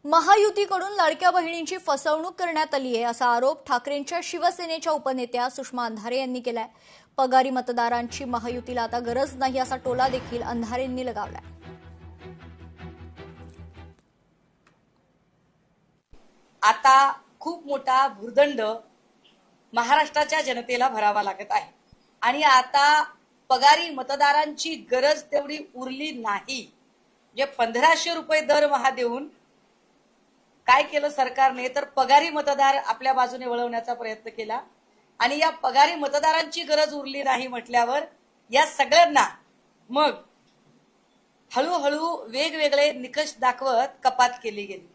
महायुतीकडून लाडक्या बहिणींची फसवणूक करण्यात आली आहे असा आरोप ठाकरेंच्या शिवसेनेच्या उपनेत्या सुषमा अंधारे यांनी केलाय। पगारी मतदारांची महायुतीला आता गरज नाही असा टोला देखील अंधारेंनी लगावलाय। आता खूप मोठा भुर्दंड महाराष्ट्राच्या जनतेला भरावा लागत आहे आणि आता पगारी मतदारांची गरज तेवढी उरली नाही। जे 1500 रुपये दरमहा देऊन काय केलं सरकारने, तर पगारी मतदार आपल्या बाजूने वळवण्याचा प्रयत्न केला आणि या पगारी मतदारांची गरज उरली नाही म्हटल्यावर या सगळ्यांना मग हळूहळू वेगवेगळे निकष दाखवत कपात केली गेली।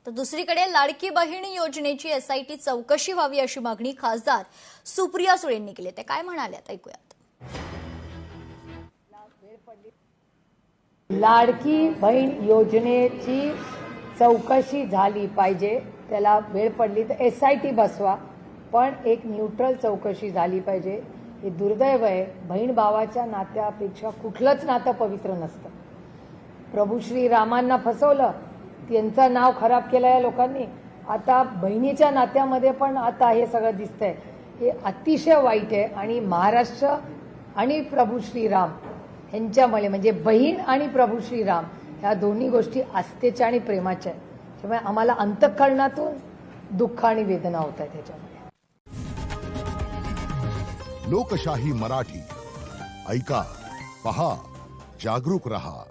तर दुसरीकडे लाडकी बहीण योजनेची एसआयटी चौकशी व्हावी अशी मागणी खासदार सुप्रिया सुळेंनी केली। ते काय म्हणाल्यात ऐकूयात। लाडकी बहीण योजनेची चौकशी झाली पाहिजे, त्याला वेळ पडली तर एसआयटी बसवा, पण एक न्यूट्रल चौकशी झाली पाहिजे। हे दुर्दैव आहे, बहीण भावाच्या नात्यापेक्षा कुठलंच नातं पवित्र नसतं। प्रभू श्रीरामांना फसवलं, त्यांचं नाव खराब केलं या लोकांनी, आता बहिणीच्या नात्यामध्ये पण आता हे सगळं दिसतंय। हे अतिशय वाईट आहे आणि महाराष्ट्र आणि प्रभू श्रीराम यांच्यामुळे म्हणजे बहीण आणि प्रभू श्रीराम या दोन्ही गोष्टी आस्थेच्या आणि प्रेमाच्या आहेत, त्यामुळे आम्हाला अंतःकरणातून दुःख आणि वेदना होत आहेत त्याच्यामध्ये। लोकशाही मराठी ऐका, पहा, जागरूक रहा।